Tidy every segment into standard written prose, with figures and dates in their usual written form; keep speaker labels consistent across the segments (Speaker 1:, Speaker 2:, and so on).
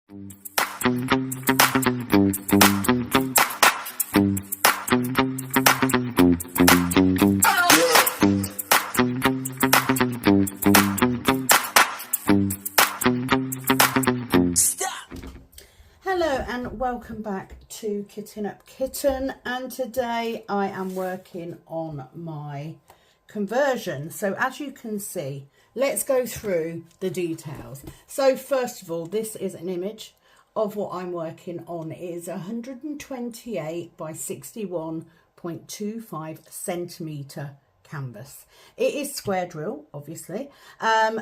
Speaker 1: Hello and welcome back to Kitten Up Kitten, and today I am working on my conversion. So as you can see, let's go through the details. So first of all, this is an image of what I'm working on. It is 128 by 61.25 centimetre canvas. It is square drill, obviously.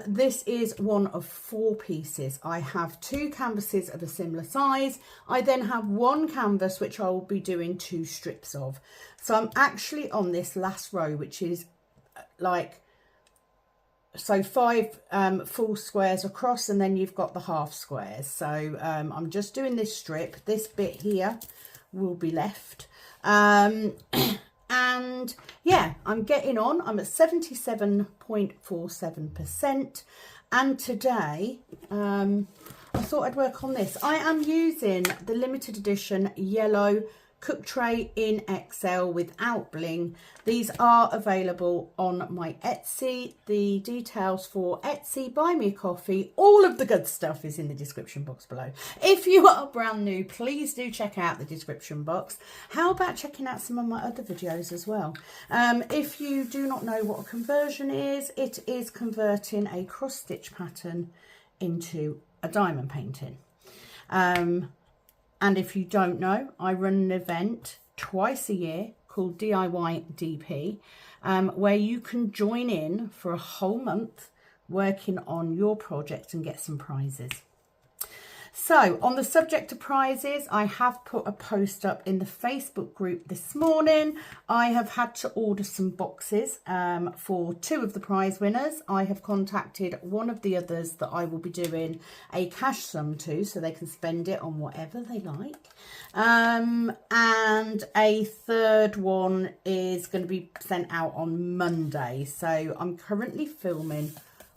Speaker 1: This is one of 4 pieces. I have 2 canvases of a similar size. I then have 1 canvas which I will be doing 2 strips of. So I'm actually on this last row, which is like, so 5 full squares across, and then you've got the half squares. So I'm just doing this strip. This bit here will be left. And yeah, I'm getting on. I'm at 77.47%. And today, I thought I'd work on this. I am using the limited edition yellow cook tray in XL without bling. These are available on my Etsy. The details for Etsy, buy me a coffee, all of the good stuff is in the description box below. If you are brand new, please do check out the description box. How about checking out some of my other videos as well? If you do not know what a conversion is, it is converting a cross stitch pattern into a diamond painting. And if you don't know, I run an event twice a year called DIY DP, where you can join in for a whole month working on your project and get some prizes. So on the subject of prizes, I have put a post up in the Facebook group this morning. I have had to order some boxes for 2 of the prize winners. I have contacted one of the others that I will be doing a cash sum to, so they can spend it on whatever they like. And a third one is going to be sent out on Monday. So I'm currently filming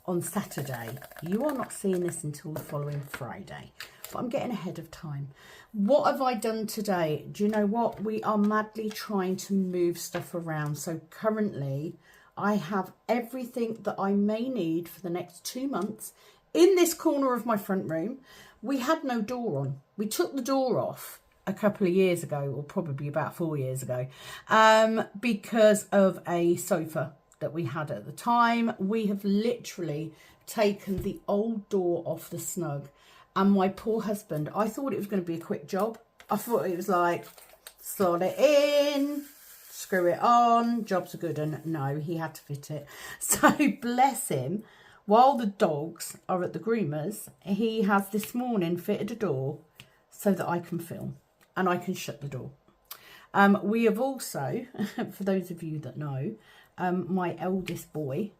Speaker 1: on Saturday. You are not seeing this until the following Friday, but I'm getting ahead of time. What have I done today? Do you know what? We are madly trying to move stuff around. So currently I have everything that I may need for the next 2 months in this corner of my front room. We had no door on. We took the door off a couple of years ago, or probably about 4 years ago, because of a sofa that we had at the time. We have literally taken the old door off the snug, and my poor husband, I thought it was going to be a quick job. I thought it was like, slot it in, screw it on, jobs are good. And no, he had to fit it. So bless him, while the dogs are at the groomers, he has this morning fitted a door so that I can film and I can shut the door. We have also, for those of you that know, my eldest boy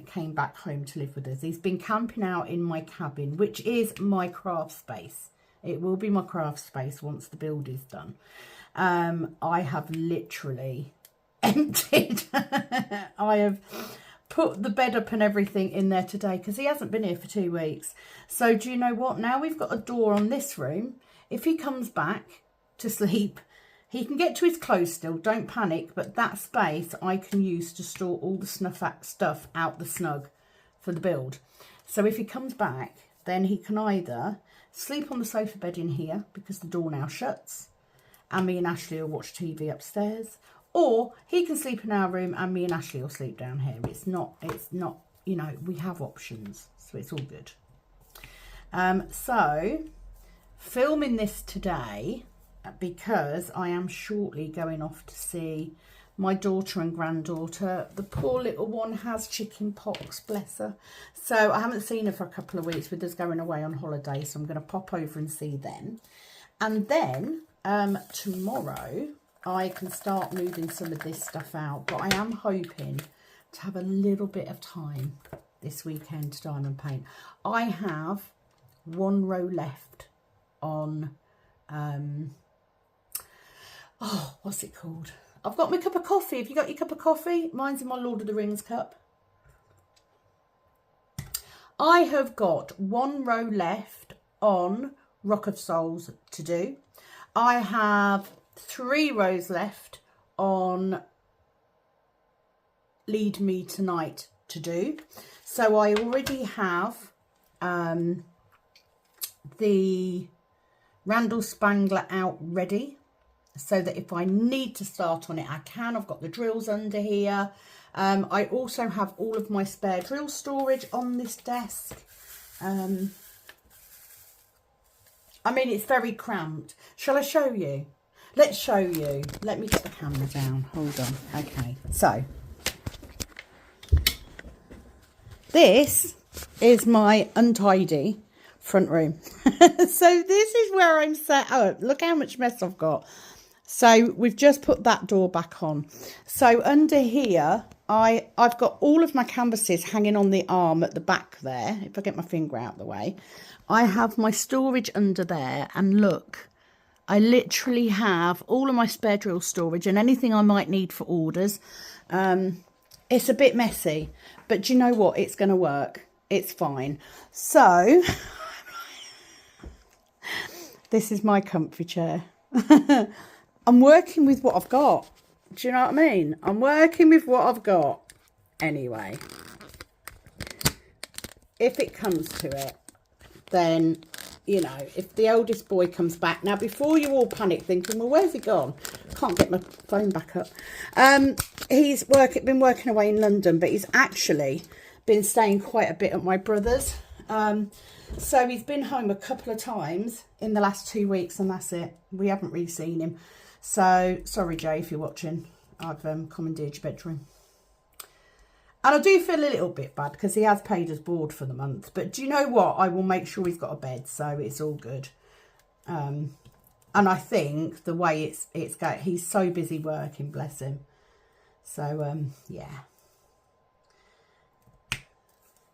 Speaker 1: came back home to live with us. He's been camping out in my cabin, which is my craft space. It will be my craft space once the build is done. I have literally emptied. I have put the bed up and everything in there today because he hasn't been here for 2 weeks. So do you know what? Now we've got a door on this room. If he comes back to sleep, he can get to his clothes still, don't panic, but that space I can use to store all the stuff out the snug for the build. So if he comes back, then he can either sleep on the sofa bed in here, because the door now shuts, and me and Ashley will watch TV upstairs, or he can sleep in our room and me and Ashley will sleep down here. It's not, you know, we have options, so it's all good. So filming this today, because I am shortly going off to see my daughter and granddaughter. The poor little one has chicken pox, bless her. So I haven't seen her for a couple of weeks with us going away on holiday. So I'm going to pop over and see them. And then tomorrow I can start moving some of this stuff out. But I am hoping to have a little bit of time this weekend to diamond paint. I have 1 row left on... oh, what's it called? I've got my cup of coffee. Have you got your cup of coffee? Mine's in my Lord of the Rings cup. I have got 1 row left on Rock of Souls to do. I have 3 rows left on Lead Me Tonight to do. So I already have the Randall Spangler out ready, so that if I need to start on it, I can. I've got the drills under here. I also have all of my spare drill storage on this desk. I mean, it's very cramped. Shall I show you? Let's show you. Let me get the camera down. Hold on. Okay. So, this is my untidy front room. So this is where I'm set up. Look how much mess I've got. So we've just put that door back on. So under here, I've got all of my canvases hanging on the arm at the back there. If I get my finger out of the way, I have my storage under there, and look, I literally have all of my spare drill storage and anything I might need for orders. It's a bit messy, but do you know what? It's going to work. It's fine. So this is my comfy chair. I'm working with what I've got. Do you know what I mean? I'm working with what I've got. Anyway, if it comes to it, then, you know, if the eldest boy comes back. Now, before you all panic thinking, well, where's he gone? Can't get my phone back up. He's been working away in London, but he's actually been staying quite a bit at my brother's. So he's been home a couple of times in the last 2 weeks, and that's it. We haven't really seen him. So, sorry, Jay, if you're watching. I've commandeered your bedroom. And I do feel a little bit bad because he has paid us board for the month. But do you know what? I will make sure he's got a bed, so it's all good. And I think the way it's going, he's so busy working, bless him. So, yeah.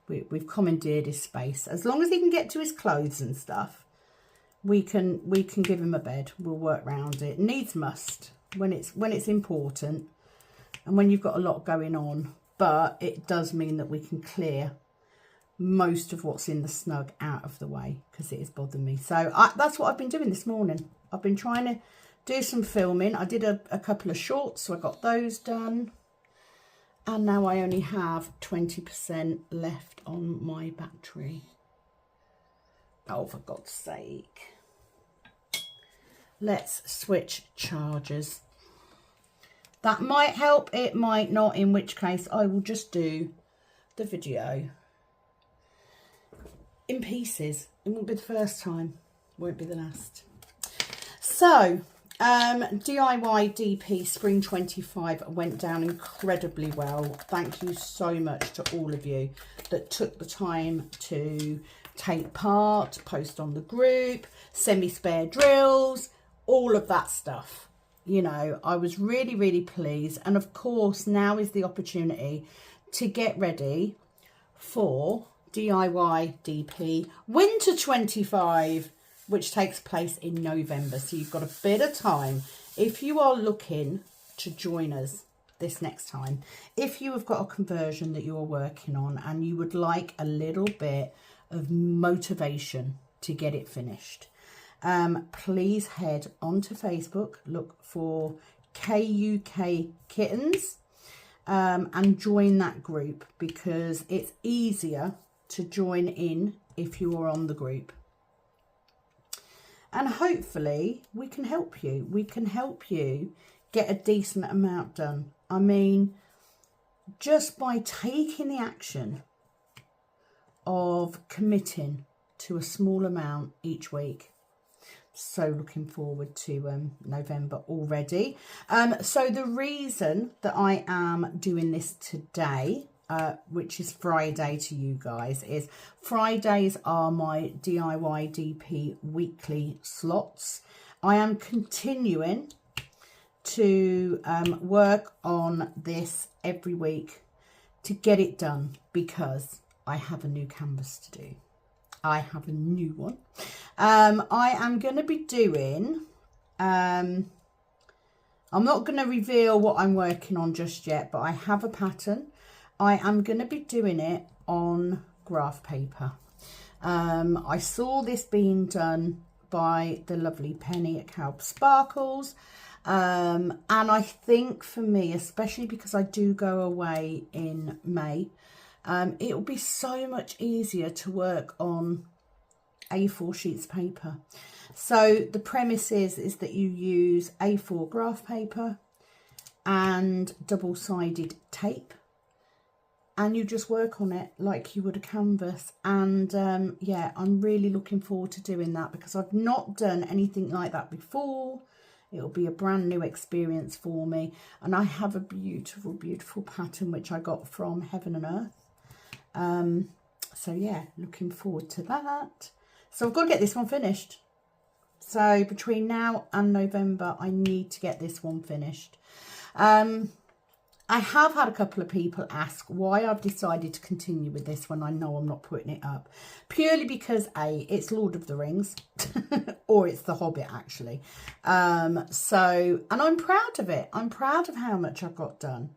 Speaker 1: We've commandeered his space. As long as he can get to his clothes and stuff, we can give him a bed. We'll work around it. Needs must when it's important and when you've got a lot going on. But it does mean that we can clear most of what's in the snug out of the way because it is bothering me. So that's what I've been doing this morning. I've been trying to do some filming. I did a couple of shorts, so I got those done. And now I only have 20% left on my battery. Oh, for God's sake. Let's switch chargers. That might help, it might not, in which case I will just do the video in pieces. It won't be the first time, won't be the last. So, DIY DP Spring 25 went down incredibly well. Thank you so much to all of you that took the time to take part, post on the group, send me spare drills, all of that stuff. You know, I was really, really pleased. And of course, now is the opportunity to get ready for DIY DP Winter 25, which takes place in November. So you've got a bit of time if you are looking to join us this next time. If you have got a conversion that you're working on and you would like a little bit of motivation to get it finished, please head onto Facebook, look for KUK Kittens, and join that group because it's easier to join in if you are on the group. And hopefully we can help you. We can help you get a decent amount done. I mean, just by taking the action of committing to a small amount each week. So looking forward to November already. So the reason that I am doing this today, which is Friday to you guys, is Fridays are my DIY DP weekly slots. I am continuing to work on this every week to get it done because I have a new canvas to do. I have a new one. I am going to be doing, I'm not going to reveal what I'm working on just yet, but I have a pattern. I am going to be doing it on graph paper. I saw this being done by the lovely Penny at Kalbs Sparkles. And I think for me, especially because I do go away in May, it will be so much easier to work on A4 sheets of paper. So the premise is that you use A4 graph paper and double-sided tape, and you just work on it like you would a canvas. And yeah, I'm really looking forward to doing that because I've not done anything like that before. It'll be a brand new experience for me, and I have a beautiful, beautiful pattern which I got from Heaven and Earth. So yeah, looking forward to that. So I've got to get this one finished. So between now and November, I need to get this one finished. I have had a couple of people ask why I've decided to continue with this when I know I'm not putting it up. Purely because A, it's Lord of the Rings, or it's The Hobbit actually. And I'm proud of it. I'm proud of how much I've got done.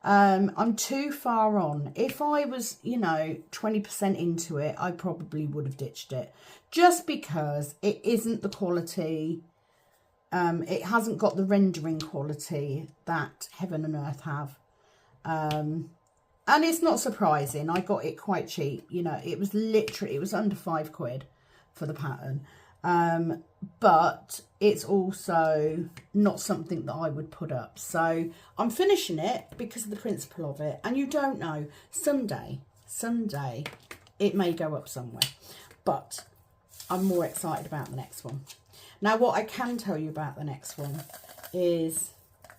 Speaker 1: I'm too far on. If I was, you know, 20% into it, I probably would have ditched it. Just because it isn't the quality, it hasn't got the rendering quality that Heaven and Earth have. And it's not surprising. I got it quite cheap. You know, it was literally, it was under £5 for the pattern. But it's also not something that I would put up. So I'm finishing it because of the principle of it. And you don't know, someday it may go up somewhere. But I'm more excited about the next one. Now, what I can tell you about the next one is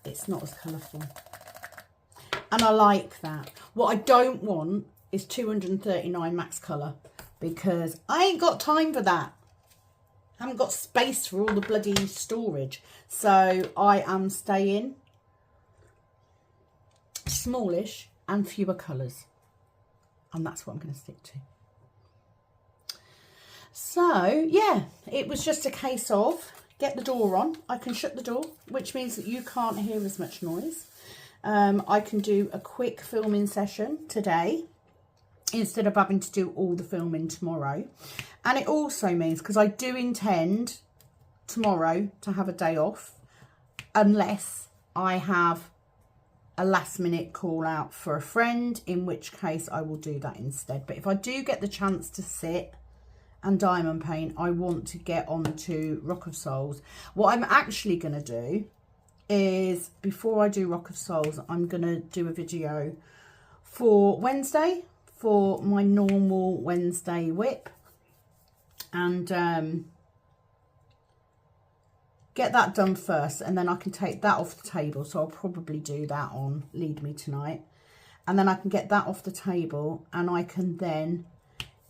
Speaker 1: it's not as colourful. And I like that. What I don't want is 239 max colour, because I ain't got time for that. I haven't got space for all the bloody storage. So I am staying smallish and fewer colours. And that's what I'm going to stick to. So, yeah, it was just a case of get the door on. I can shut the door, which means that you can't hear as much noise. I can do a quick filming session today instead of having to do all the filming tomorrow. And it also means, because I do intend tomorrow to have a day off, unless I have a last minute call out for a friend, in which case I will do that instead. But if I do get the chance to sit and diamond paint, I want to get on to Rock of Souls. What I'm actually going to do is, before I do Rock of Souls, I'm going to do a video for Wednesday, for my normal Wednesday whip, and get that done first, and then I can take that off the table. So I'll probably do that on Lead Me Tonight, and then I can get that off the table, and I can then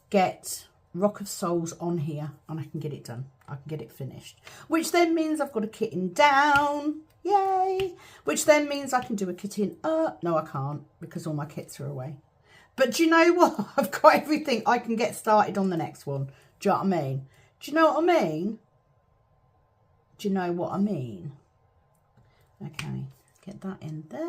Speaker 1: get Rock of Souls on here, and I can get it done. I can get it finished, which then means I've got a kitting down. Yay! Which then means I can do a kitting up. No, I can't, because all my kits are away. But do you know what? I've got everything. I can get started on the next one. Do you know what I mean? Do you know what I mean? Do you know what I mean? Okay, get that in there.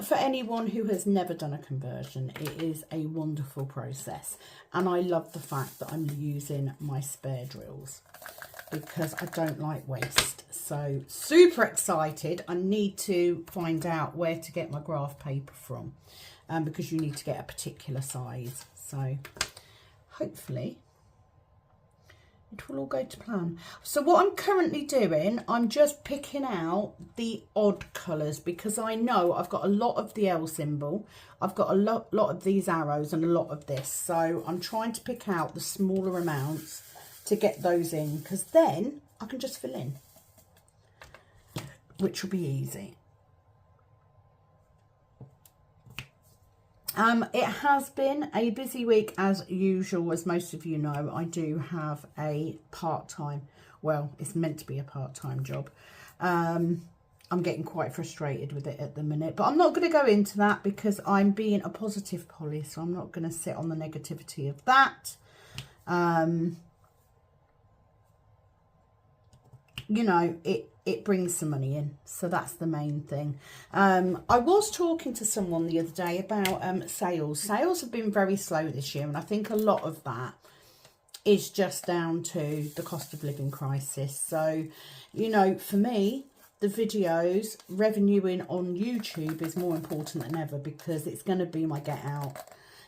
Speaker 1: For anyone who has never done a conversion, it is a wonderful process. And I love the fact that I'm using my spare drills, because I don't like waste. So super excited. I need to find out where to get my graph paper from, because you need to get a particular size. So hopefully it will all go to plan. So what I'm currently doing, I'm just picking out the odd colours, because I know I've got a lot of the L symbol, I've got a lot of these arrows and a lot of this. So I'm trying to pick out the smaller amounts to get those in, because then I can just fill in, which will be easy. It has been a busy week as usual. As most of you know, I do have a part-time, well, it's meant to be a part-time job. I'm getting quite frustrated with it at the minute, but I'm not going to go into that because I'm being a positive Polly, so I'm not going to sit on the negativity of that. You know, it brings some money in, so that's the main thing. I was talking to someone the other day about sales. Sales have been very slow this year, and I think a lot of that is just down to the cost of living crisis. So, you know, for me, the videos, revenuing on YouTube is more important than ever because it's going to be my get out.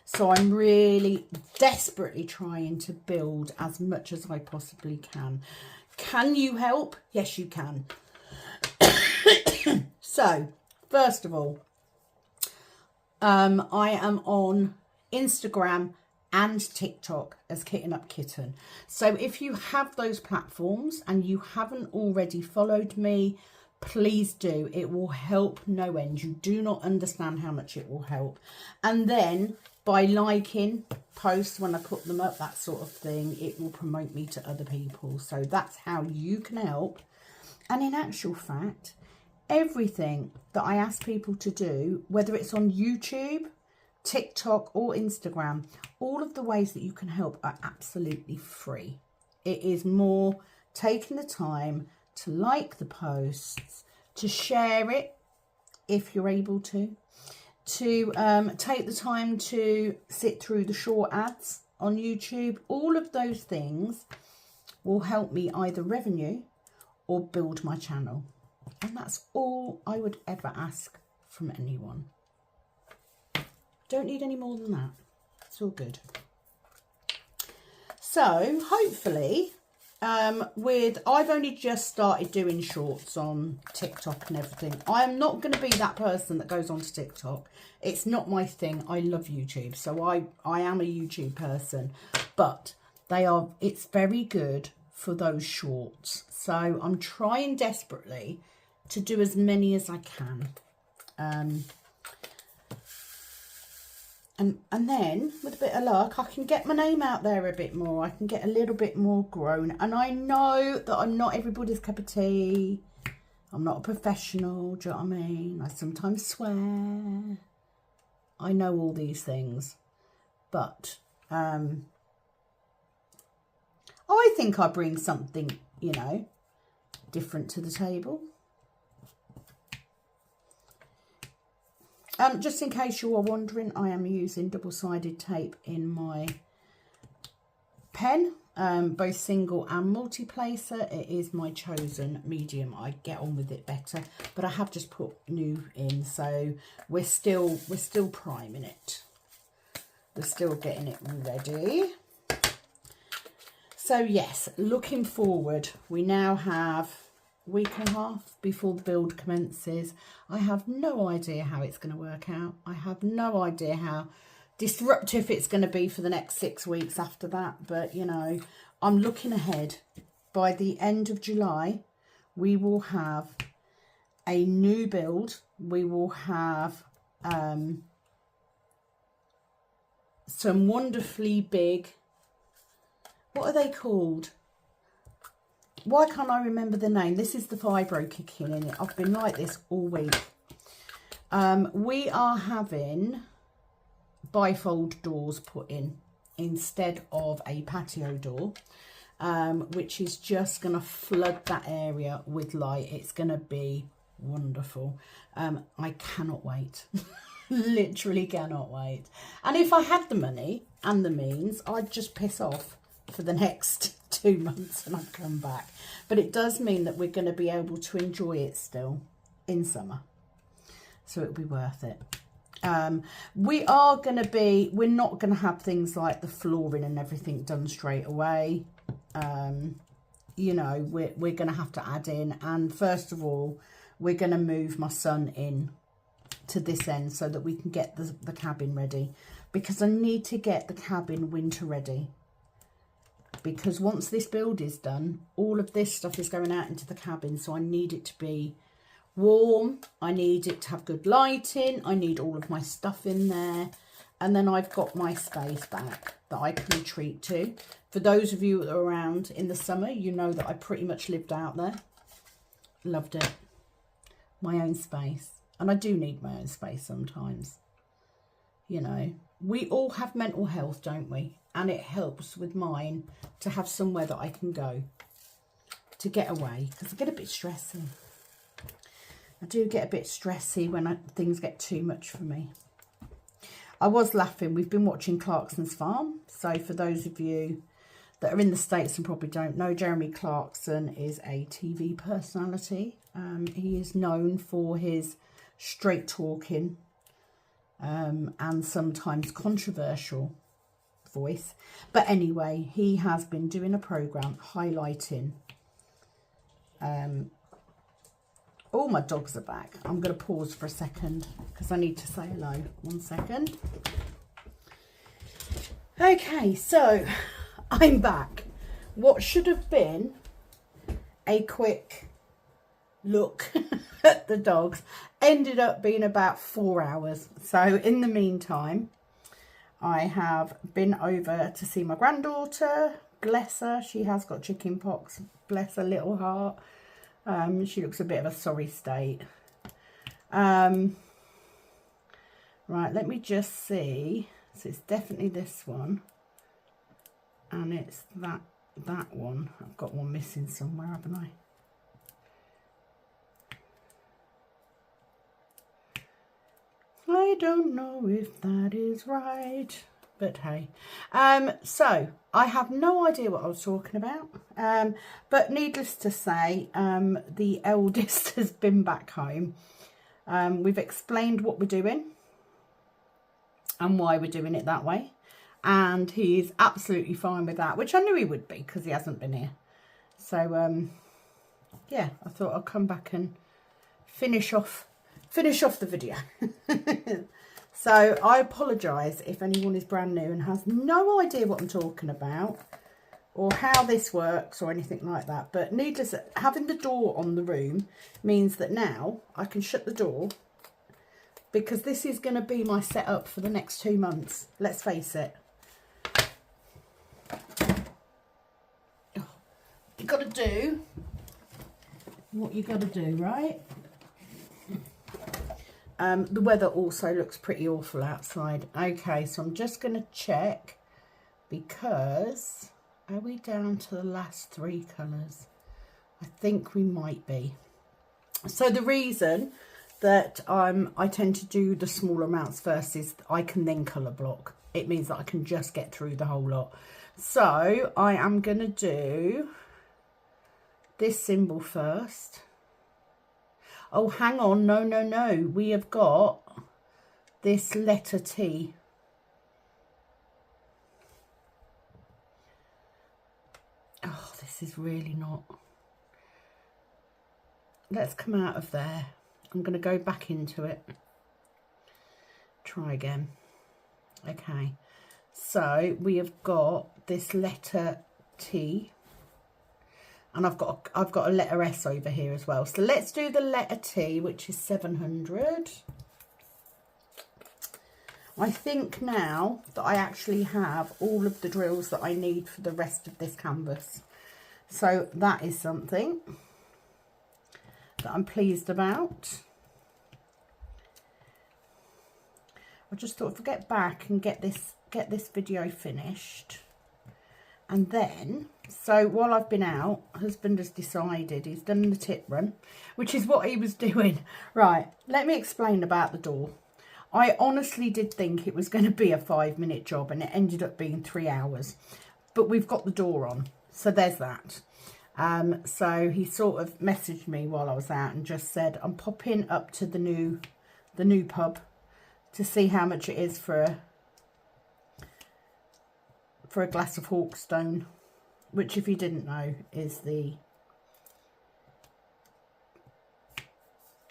Speaker 1: So I'm really desperately trying to build as much as I possibly can. Can you help? Yes, you can. So, first of all, I am on Instagram and TikTok as Kitten Up Kitten. So if you have those platforms and you haven't already followed me, please do. It will help no end. You do not understand how much it will help. And then by liking posts when I put them up, that sort of thing, it will promote me to other people. So that's how you can help. And in actual fact, everything that I ask people to do, whether it's on YouTube, TikTok or Instagram, all of the ways that you can help are absolutely free. It is more taking the time to like the posts, to share it if you're able to take the time to sit through the short ads on YouTube. All of those things will help me either revenue or build my channel. And that's all I would ever ask from anyone. Don't need any more than that. It's all good. So hopefully, I've only just started doing shorts on TikTok and everything. I am not going to be that person that goes onto TikTok. It's not my thing. I love YouTube, so I am a YouTube person. But it's very good for those shorts. So I'm trying desperately to do as many as I can. And then, with a bit of luck, I can get my name out there a bit more. I can get a little bit more grown. And I know that I'm not everybody's cup of tea. I'm not a professional, do you know what I mean? I sometimes swear. I know all these things. But I think I bring something, you know, different to the table. Just in case you are wondering, I am using double-sided tape in my pen, both single and multi-placer. It is my chosen medium. I get on with it better, but I have just put new in, so we're still priming it. We're still getting it ready. So yes, looking forward, we now have week and a half before the build commences. I have no idea how it's going to work out. I have no idea how disruptive it's going to be for the next 6 weeks after that. But, you know, I'm looking ahead. By the end of July, we will have a new build. We will have some wonderfully big, what are they called? Why can't I remember the name? This is the vibro kicking in it. I've been like this all week. We are having bifold doors put in instead of a patio door, which is just going to flood that area with light. It's going to be wonderful. I cannot wait. Literally cannot wait. And if I had the money and the means, I'd just piss off for the next 2 months and I'd come back. But it does mean that we're going to be able to enjoy it still in summer. So it'll be worth it. We're not going to have things like the flooring and everything done straight away. You know, we're going to have to add in. And first of all, we're going to move my son in to this end so that we can get the cabin ready. Because I need to get the cabin winter ready. Because once this build is done, all of this stuff is going out into the cabin. So I need it to be warm. I need it to have good lighting. I need all of my stuff in there. And then I've got my space back that I can retreat to. For those of you that are around in the summer, you know that I pretty much lived out there. Loved it. My own space. And I do need my own space sometimes. You know, we all have mental health, don't we? And it helps with mine to have somewhere that I can go to get away. Because I get a bit stressy. I do get a bit stressy when things get too much for me. I was laughing. We've been watching Clarkson's Farm. So for those of you that are in the States and probably don't know, Jeremy Clarkson is a TV personality. He is known for his straight talking and sometimes controversial voice. But anyway, he has been doing a programme highlighting... all my dogs are back. I'm going to pause for a second because I need to say hello. 1 second. Okay, so I'm back. What should have been a quick look at the dogs ended up being about 4 hours. So in the meantime, I have been over to see my granddaughter. Bless her, she has got chicken pox. Bless her little heart. She looks a bit of a sorry state. Right, let me just see. So it's definitely this one. And it's that one. I've got one missing somewhere, haven't I? I don't know if that is right, but hey. So I have no idea what I was talking about, but needless to say, the eldest has been back home. We've explained what we're doing and why we're doing it that way, and he's absolutely fine with that, which I knew he would be because he hasn't been here. So yeah, I thought I'd come back and finish off the video. So I apologise if anyone is brand new and has no idea what I'm talking about or how this works or anything like that. But needless, having the door on the room means that now I can shut the door, because this is going to be my setup for the next 2 months. Let's face it. You got to do what you got to do, right? The weather also looks pretty awful outside. Okay, so I'm just going to check, because are we down to the last 3 colours? I think we might be. So the reason that I tend to do the smaller amounts first is I can then colour block. It means that I can just get through the whole lot. So I am going to do this symbol first. Oh, hang on. No. We have got this letter T. Oh, this is really not. Let's come out of there. I'm going to go back into it. Try again. Okay. So we have got this letter T. And I've got a letter S over here as well. So let's do the letter T, which is 700. I think now that I actually have all of the drills that I need for the rest of this canvas. So that is something that I'm pleased about. I just thought if I get back and get this video finished. And then, so while I've been out, husband has decided he's done the tip run, which is what he was doing. Right, let me explain about the door. I honestly did think it was going to be a 5-minute job, and it ended up being 3 hours. But we've got the door on, so there's that. So he sort of messaged me while I was out and just said, I'm popping up to the new pub to see how much it is for a glass of Hawkstone, which, if you didn't know, is the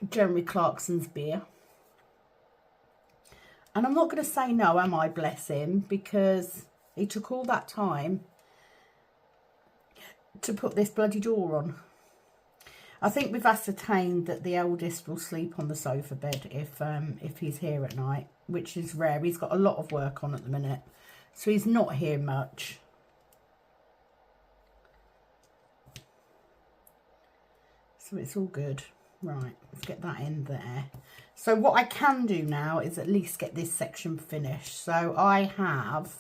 Speaker 1: Jeremy Clarkson's beer. And I'm not going to say no, am I? Bless him, because he took all that time to put this bloody door on. I think we've ascertained that the eldest will sleep on the sofa bed if he's here at night, which is rare. He's got a lot of work on at the minute, so he's not here much. So it's all good. Right, let's get that in there. So what I can do now is at least get this section finished. So I have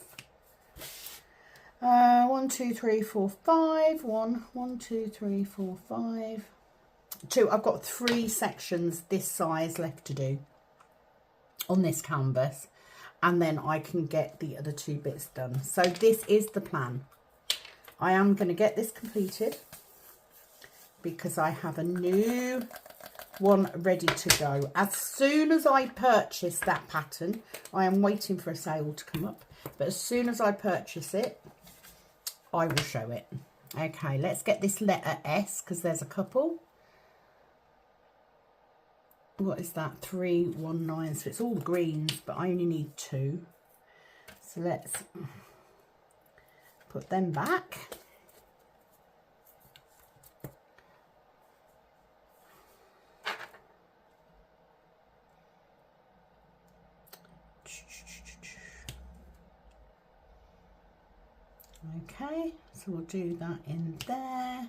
Speaker 1: 1, 2, 3, 4, 5. 1, 2, 3, 4, 5. 2. I've got 3 sections this size left to do on this canvas, and then I can get the other 2 bits done. So this is the plan. I am going to get this completed because I have a new one ready to go. As soon as I purchase that pattern, I am waiting for a sale to come up, but as soon as I purchase it, I will show it. Okay, let's get this letter S because there's a couple. What is that? 319. So it's all the greens, but I only need 2. So let's put them back. Okay, so we'll do that in there.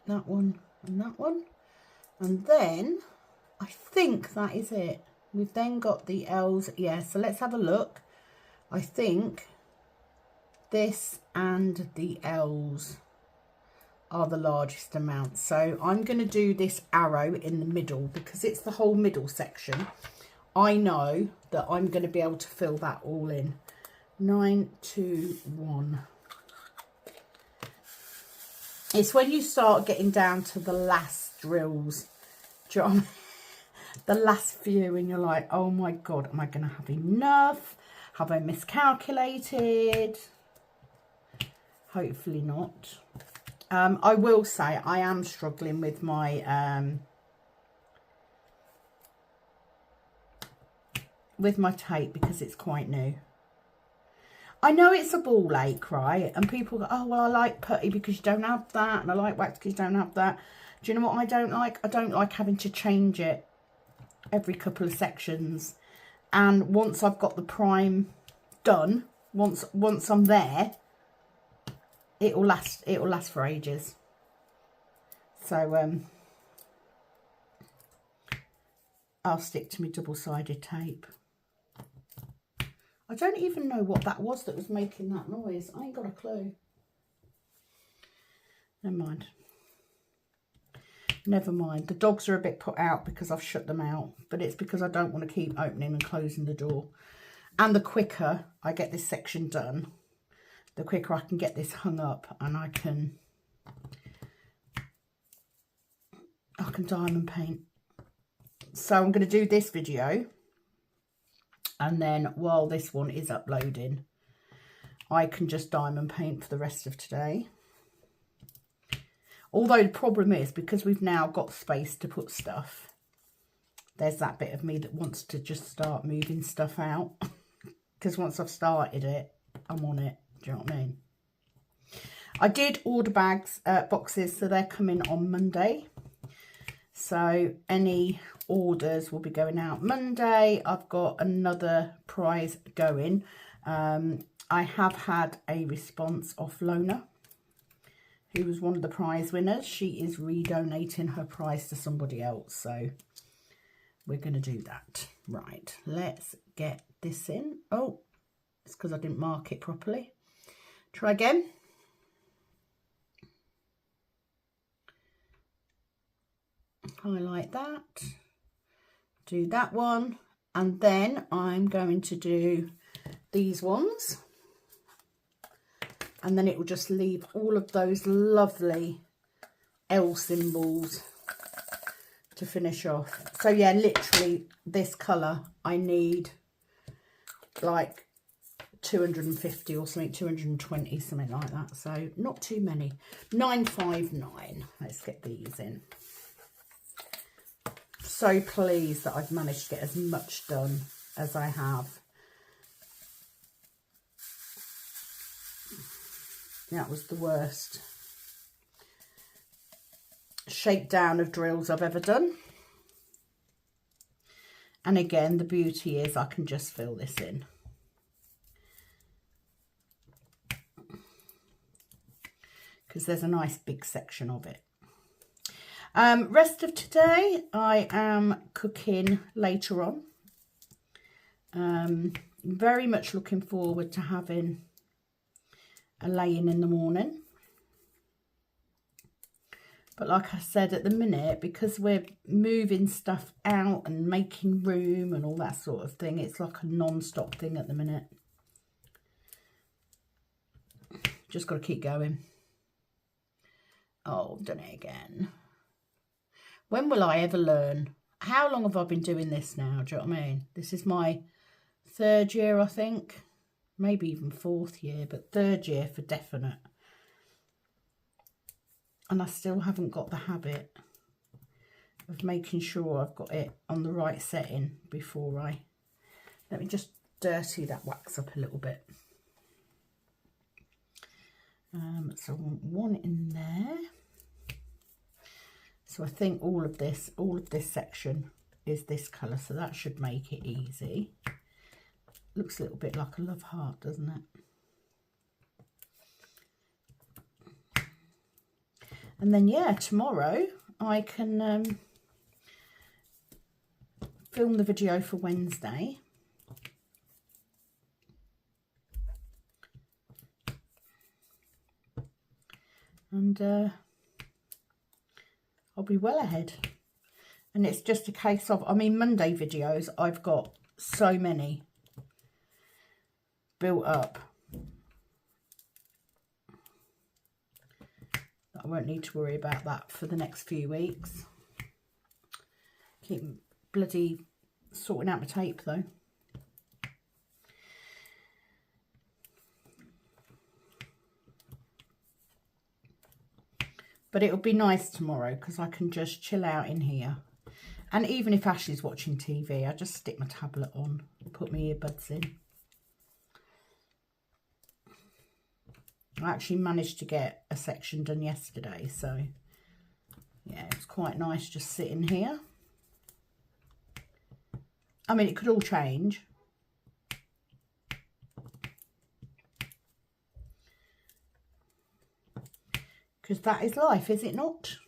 Speaker 1: That one and that one. And then I think that is it. We've then got the L's. Yeah, so let's have a look. I think this and the L's are the largest amount. So I'm going to do this arrow in the middle because it's the whole middle section. I know that I'm going to be able to fill that all in. 9, 2, 1. It's when you start getting down to the last drills, do you know what I mean? The last few, and you're like, oh my God, am I going to have enough? Have I miscalculated? Hopefully not. I will say I am struggling with my tape because it's quite new. I know it's a ball ache, right? And people go, oh, well, I like putty because you don't have that. And I like wax because you don't have that. Do you know what I don't like? I don't like having to change it every couple of sections. And once I've got the prime done, once I'm there, it'll last for ages. So I'll stick to my double-sided tape. I don't even know what that was making that noise. I ain't got a clue. Never mind. Never mind. The dogs are a bit put out because I've shut them out. But it's because I don't want to keep opening and closing the door. And the quicker I get this section done, the quicker I can get this hung up and I can diamond paint. So I'm going to do this video. And then while this one is uploading, I can just diamond paint for the rest of today. Although the problem is, because we've now got space to put stuff, there's that bit of me that wants to just start moving stuff out. Because once I've started it, I'm on it. Do you know what I mean? I did order boxes, so they're coming on Monday. So any orders will be going out Monday. I've got another prize going. I have had a response off Lona, who was one of the prize winners. She is redonating her prize to somebody else. So we're going to do that. Right, let's get this in. Oh, it's because I didn't mark it properly. Try again. Highlight that. Do that one. And then I'm going to do these ones. And then it will just leave all of those lovely L symbols to finish off. So yeah, literally this colour I need like 250 or something, 220, something like that. So not too many. 959. Let's get these in. So pleased that I've managed to get as much done as I have. That was the worst shakedown of drills I've ever done. And again, the beauty is I can just fill this in. Because there's a nice big section of it. Rest of today, I am cooking later on. Very much looking forward to having a lay-in in the morning. But like I said, at the minute, because we're moving stuff out and making room and all that sort of thing, it's like a non-stop thing at the minute. just got to keep going. Oh, done it again. When will I ever learn? How long have I been doing this now? Do you know what I mean? This is my 3rd year, I think. Maybe even 4th year, but 3rd year for definite. And I still haven't got the habit of making sure I've got it on the right setting before I... Let me just dirty that wax up a little bit. So I want one in there. So I think all of this section is this colour, so that should make it easy. Looks a little bit like a love heart, doesn't it? And then, yeah, tomorrow I can film the video for Wednesday. And I'll be well ahead. And it's just a case of, I mean, Monday videos, I've got so many built up that I won't need to worry about that for the next few weeks. Keep bloody sorting out my tape though. But it'll be nice tomorrow because I can just chill out in here. And even if Ashley's watching TV, I just stick my tablet on, put my earbuds in. I actually managed to get a section done yesterday, so yeah, it's quite nice just sitting here. I mean, it could all change. Because that is life, is it not?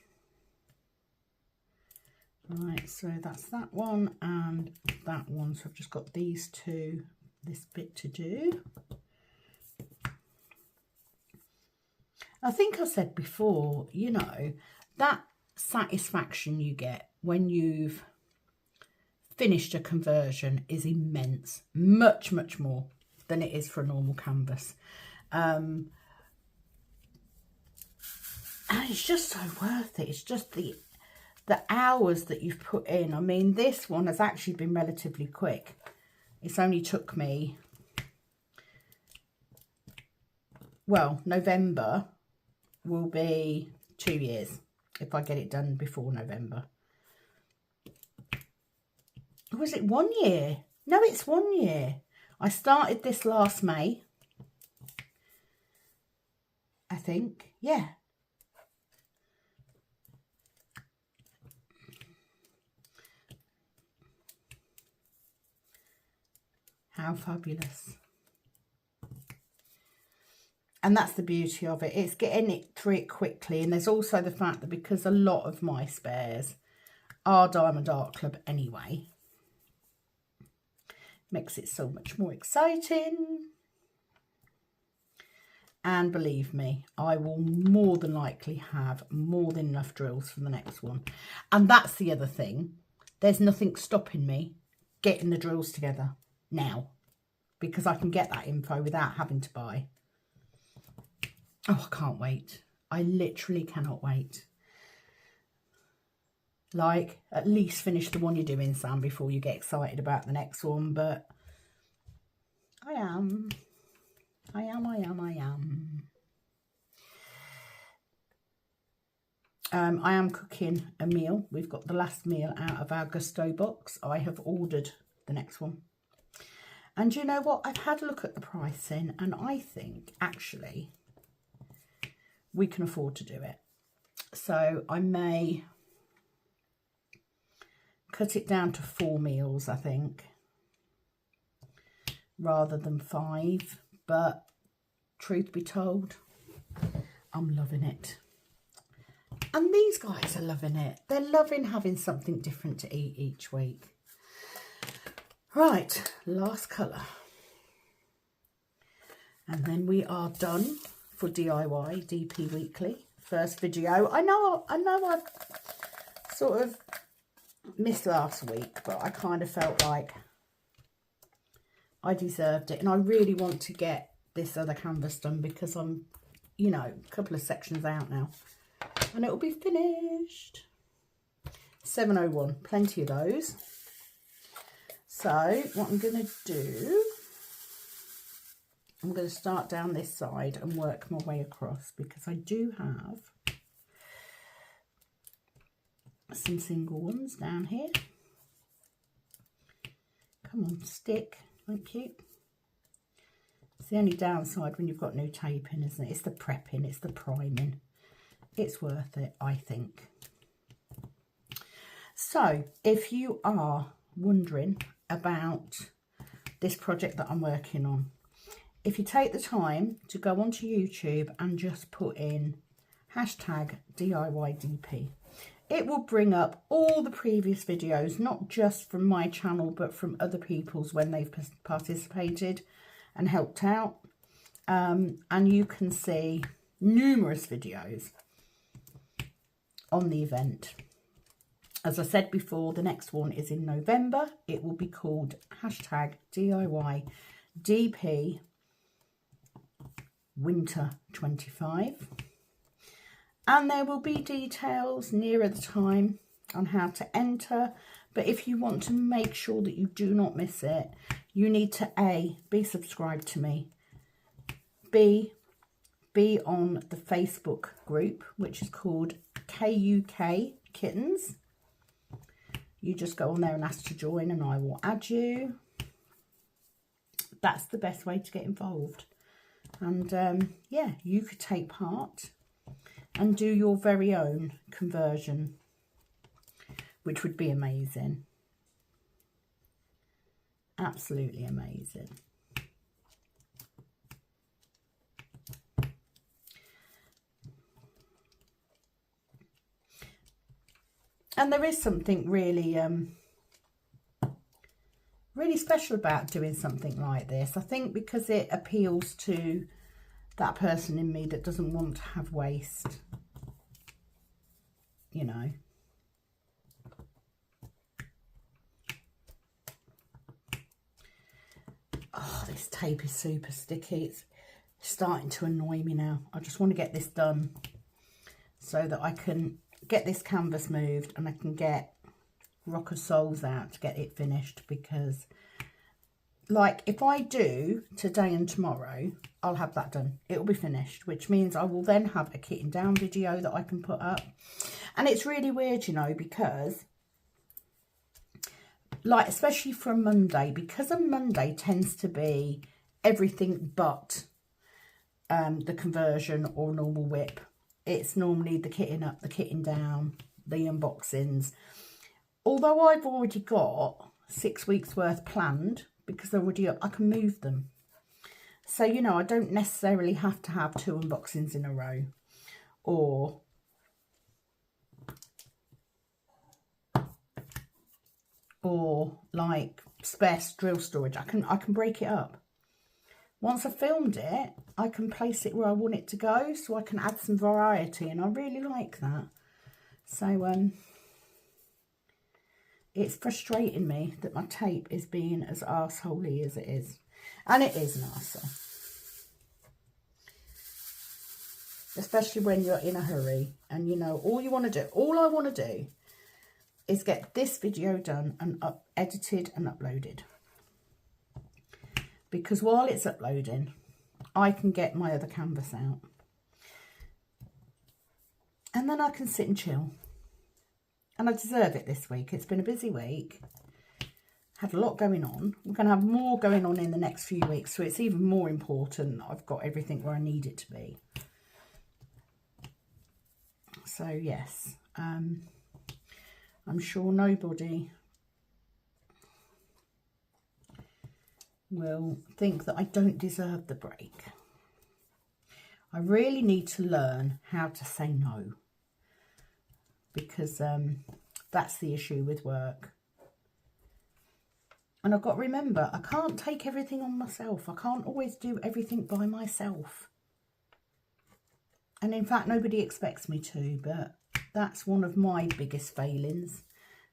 Speaker 1: Right, so that's that one and that one. So I've just got these two, this bit to do. I think I said before, you know, that satisfaction you get when you've finished a conversion is immense. Much, much more than it is for a normal canvas. And it's just so worth it. It's just the hours that you've put in. I mean, this one has actually been relatively quick. It's only took me, well, November will be 2 years if I get it done before November. Or was it 1 year? No, it's 1 year. I started this last May, I think. Yeah. How fabulous. And that's the beauty of it. It's getting it through it quickly. And there's also the fact that because a lot of my spares are Diamond Art Club anyway, makes it so much more exciting. And believe me, I will more than likely have more than enough drills for the next one. And that's the other thing. There's nothing stopping me getting the drills together now, because I can get that info without having to buy. Oh, I can't wait. I literally cannot wait. Like, at least finish the one you're doing, Sam, before you get excited about the next one. But I am. I am cooking a meal. We've got the last meal out of our Gusto box. I have ordered the next one. And you know what? I've had a look at the pricing and I think actually we can afford to do it. So I may cut it down to 4 meals, I think, rather than 5. But truth be told, I'm loving it. And these guys are loving it. They're loving having something different to eat each week. Right, last colour. And then we are done for DIY DP Weekly. First video. I know I've sort of missed last week, but I kind of felt like I deserved it. And I really want to get this other canvas done because I'm you know, a couple of sections out now. And it will be finished. 701, plenty of those. So what I'm going to do, I'm going to start down this side and work my way across, because I do have some single ones down here. Come on, stick. Thank you. It's the only downside when you've got new tape in, isn't it? It's the prepping, it's the priming. It's worth it, I think. So, if you are wondering about this project that I'm working on, if you take the time to go onto YouTube and just put in hashtag DIYDP, it will bring up all the previous videos, not just from my channel, but from other people's when they've participated and helped out. And you can see numerous videos on the event. As I said before, the next one is in November. It will be called hashtag DIYDP Winter 25. And there will be details nearer the time on how to enter. But if you want to make sure that you do not miss it, you need to A, be subscribed to me, B, be on the Facebook group, which is called KUK Kittens. You just go on there and ask to join and I will add you. That's the best way to get involved. And yeah, you could take part and do your very own conversion, which would be amazing. Absolutely amazing. And there is something really, really special about doing something like this. I think because it appeals to that person in me that doesn't want to have waste, you know. Oh, this tape is super sticky. It's starting to annoy me now. I just want to get this done so that I can get this canvas moved and I can get Rock of Souls out to get it finished, because like if I do today and tomorrow, I'll have that done. It'll be finished, which means I will then have a kitting down video that I can put up. And it's really weird, you know, because like especially for a Monday, because a Monday tends to be everything but the conversion or normal whip. It's normally the kitting up, the kitting down, the unboxings. Although I've already got 6 weeks worth planned because they're already up, I can move them. So, you know, I don't necessarily have to have 2 unboxings in a row or like spare drill storage. I can break it up. Once I've filmed it, I can place it where I want it to go, so I can add some variety, and I really like that. So it's frustrating me that my tape is being as arseholey as it is. And it is an arsehole. Especially when you're in a hurry and, you know, all I want to do is get this video done and edited and uploaded. Because while it's uploading, I can get my other canvas out. And then I can sit and chill. And I deserve it this week. It's been a busy week. Had a lot going on. We're going to have more going on in the next few weeks. So it's even more important that I've got everything where I need it to be. So yes, I'm sure nobody will think that I don't deserve the break. I really need to learn how to say no, because that's the issue with work. And I've got to remember, I can't take everything on myself. I can't always do everything by myself. And in fact, nobody expects me to, but that's one of my biggest failings.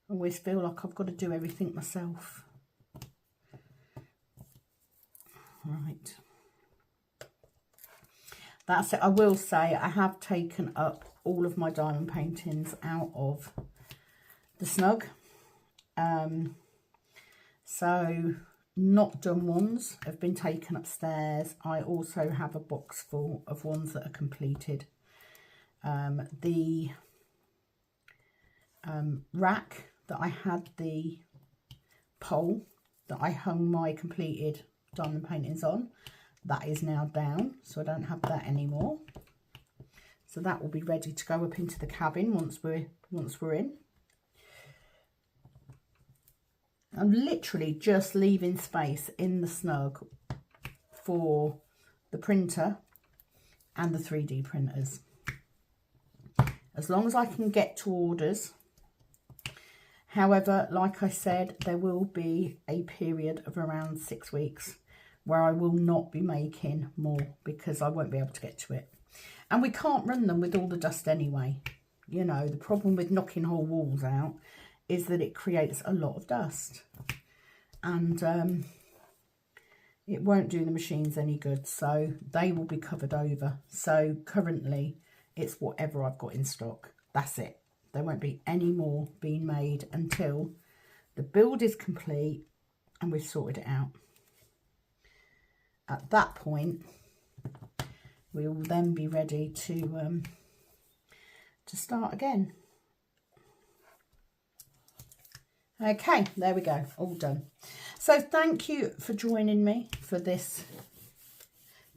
Speaker 1: I always feel like I've got to do everything myself. Right. that's it. I will say I have taken up all of my diamond paintings out of the snug. So not done ones have been taken upstairs. I also have a box full of ones that are completed. The rack that I had the pole that I hung my completed diamond paintings on, that is now down, so I don't have that anymore. So that will be ready to go up into the cabin once we're in. I'm literally just leaving space in the snug for the printer and the 3D printers. As long as I can get to orders. However, like I said, there will be a period of around 6 weeks where I will not be making more because I won't be able to get to it. And we can't run them with all the dust anyway. You know, the problem with knocking whole walls out is that it creates a lot of dust. And it won't do the machines any good. So they will be covered over. So currently it's whatever I've got in stock. That's it. There won't be any more being made until the build is complete and we've sorted it out. At that point, we will then be ready to start again. Okay, there we go, all done. So thank you for joining me for this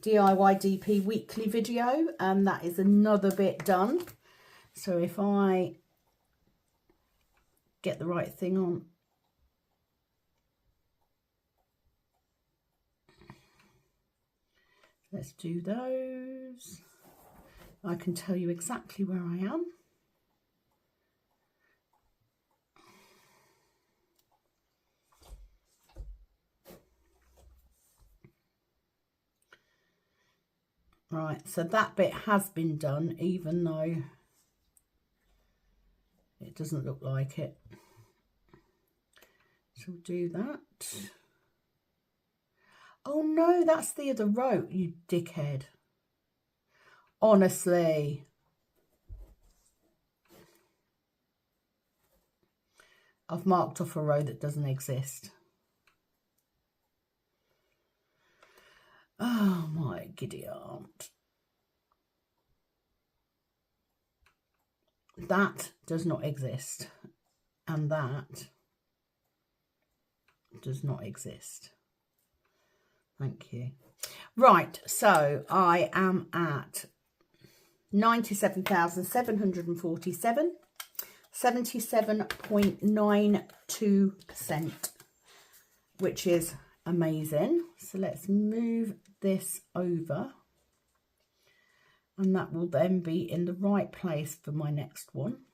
Speaker 1: DIY DP weekly video, and that is another bit done. So if I get the right thing on, let's do those. I can tell you exactly where I am. Right, so that bit has been done, even though it doesn't look like it. So we'll do that. Oh no, that's the other row, you dickhead. Honestly. I've marked off a row that doesn't exist. Oh my giddy aunt. That does not exist. And that does not exist. Thank you. Right, so I am at 97,747, 77.92%, which is amazing. So let's move this over, and that will then be in the right place for my next one.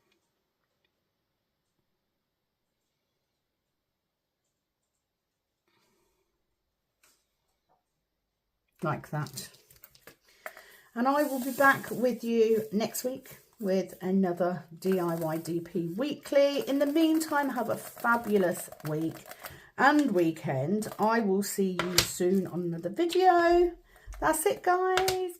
Speaker 1: Like that. And I will be back with you next week with another DIY DP weekly. In the meantime, have a fabulous week and weekend. I will see you soon on another video. That's it, guys.